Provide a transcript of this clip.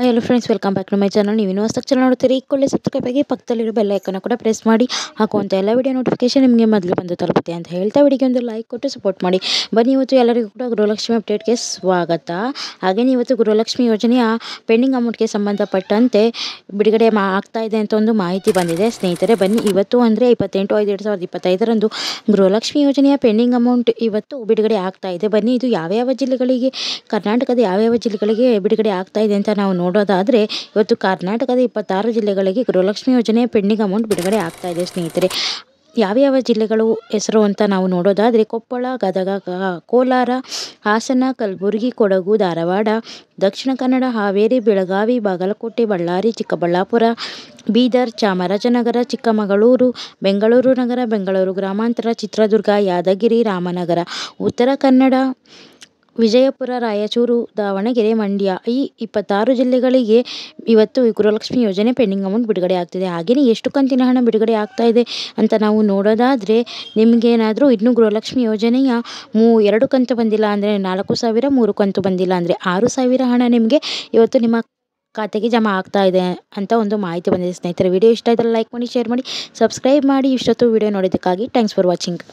Hello friends, welcome back to my channel. ನೀವು ಇನ್ನೂ ಹೊಸದಾಗಿ ಚಾನಲ್ ನೋಡ್ತೀರಿ, ಈ ಕೂಡಲೇ ಸಬ್ಸ್ಕ್ರೈಬ್ ಆಗಿ ಪಕ್ಕದಲ್ಲಿರೋ ಬೆಲ್ ಐಕನ್ ಕೂಡ ಪ್ರೆಸ್ ಮಾಡಿ. ಹಾಕುವಂಥ ಎಲ್ಲ ವಿಡಿಯೋ ನೋಟಿಫಿಕೇಶನ್ ನಿಮಗೆ ಮೊದಲು ಬಂದು ತಲುಪುತ್ತೆ ಅಂತ ಹೇಳ್ತಾ ವಿಡಿಯೋಗೆ ಒಂದು ಲೈಕ್ ಕೊಟ್ಟು ಸಪೋರ್ಟ್ ಮಾಡಿ. ಬನ್ನಿ, ಇವತ್ತು ಎಲ್ಲರಿಗೂ ಕೂಡ ಗೃಹಲಕ್ಷ್ಮಿ ಅಪ್ಡೇಟ್ಗೆ ಸ್ವಾಗತ. ಹಾಗೆಯೇ ಇವತ್ತು ಗೃಹಲಕ್ಷ್ಮಿ ಯೋಜನೆಯ ಪೆಂಡಿಂಗ್ ಅಮೌಂಟ್ಗೆ ಸಂಬಂಧಪಟ್ಟಂತೆ ಬಿಡುಗಡೆ ಆಗ್ತಾ ಇದೆ ಅಂತ ಒಂದು ಮಾಹಿತಿ ಬಂದಿದೆ ಸ್ನೇಹಿತರೆ. ಬನ್ನಿ, ಇವತ್ತು ಅಂದರೆ 28/5/2025 ಗೃಹಲಕ್ಷ್ಮಿ ಯೋಜನೆಯ ಪೆಂಡಿಂಗ್ ಅಮೌಂಟ್ ಇವತ್ತು ಬಿಡುಗಡೆ ಆಗ್ತಾ ಇದೆ. ಬನ್ನಿ, ಇದು ಯಾವ್ಯಾವ ಜಿಲ್ಲೆಗಳಿಗೆ, ಕರ್ನಾಟಕದ ಯಾವ್ಯಾವ ಜಿಲ್ಲೆಗಳಿಗೆ ಬಿಡುಗಡೆ ಆಗ್ತಾ ಇದೆ ಅಂತ ನಾವು ನೋಡೋದಾದರೆ, ಇವತ್ತು ಕರ್ನಾಟಕದ 26 ಜಿಲ್ಲೆಗಳಿಗೆ ಗೃಹಲಕ್ಷ್ಮಿ ಯೋಜನೆಯ ಪೆಂಡಿಂಗ್ ಅಮೌಂಟ್ ಬಿಡುಗಡೆ ಆಗ್ತಾ ಇದೆ ಸ್ನೇಹಿತರೆ. ಯಾವ್ಯಾವ ಜಿಲ್ಲೆಗಳು ಹೆಸರು ಅಂತ ನಾವು ನೋಡೋದಾದರೆ, ಕೊಪ್ಪಳ, ಗದಗ, ಕೋಲಾರ, ಹಾಸನ, ಕಲಬುರಗಿ, ಕೊಡಗು, ಧಾರವಾಡ, ದಕ್ಷಿಣ ಕನ್ನಡ, ಹಾವೇರಿ, ಬೆಳಗಾವಿ, ಬಾಗಲಕೋಟೆ, ಬಳ್ಳಾರಿ, ಚಿಕ್ಕಬಳ್ಳಾಪುರ, ಬೀದರ್, ಚಾಮರಾಜನಗರ, ಚಿಕ್ಕಮಗಳೂರು, ಬೆಂಗಳೂರು ನಗರ, ಬೆಂಗಳೂರು ಗ್ರಾಮಾಂತರ, ಚಿತ್ರದುರ್ಗ, ಯಾದಗಿರಿ, ರಾಮನಗರ, ಉತ್ತರ ಕನ್ನಡ, ವಿಜಯಪುರ, ರಾಯಚೂರು, ದಾವಣಗೆರೆ, ಮಂಡ್ಯ, ಈ 26 ಜಿಲ್ಲೆಗಳಿಗೆ ಇವತ್ತು ಗೃಹಲಕ್ಷ್ಮಿ ಯೋಜನೆ ಪೆಂಡಿಂಗ್ ಅಮೌಂಟ್ ಬಿಡುಗಡೆ ಆಗ್ತಿದೆ. ಹಾಗೆಯೇ ಎಷ್ಟು ಕಂತಿನ ಹಣ ಬಿಡುಗಡೆ ಆಗ್ತಾ ಇದೆ ಅಂತ ನಾವು ನೋಡೋದಾದರೆ, ನಿಮಗೇನಾದರೂ ಇನ್ನೂ ಗೃಹಲಕ್ಷ್ಮಿ ಯೋಜನೆಯ 2 ಕಂತು ಬಂದಿಲ್ಲ ಅಂದರೆ 4,000, 3 ಕಂತು ಬಂದಿಲ್ಲ ಅಂದರೆ 6,000 ಹಣ ನಿಮಗೆ ಇವತ್ತು ನಿಮ್ಮ ಖಾತೆಗೆ ಜಮಾ ಆಗ್ತಾ ಇದೆ ಅಂತ ಒಂದು ಮಾಹಿತಿ ಬಂದಿದೆ ಸ್ನೇಹಿತರೆ. ವಿಡಿಯೋ ಇಷ್ಟ ಇದ್ದರೆ ಲೈಕ್ ಮಾಡಿ, ಶೇರ್ ಮಾಡಿ, ಸಬ್ಸ್ಕ್ರೈಬ್ ಮಾಡಿ. ಇಷ್ಟೊತ್ತು ವಿಡಿಯೋ ನೋಡೋದಕ್ಕಾಗಿ ಥ್ಯಾಂಕ್ಸ್ ಫಾರ್ ವಾಚಿಂಗ್.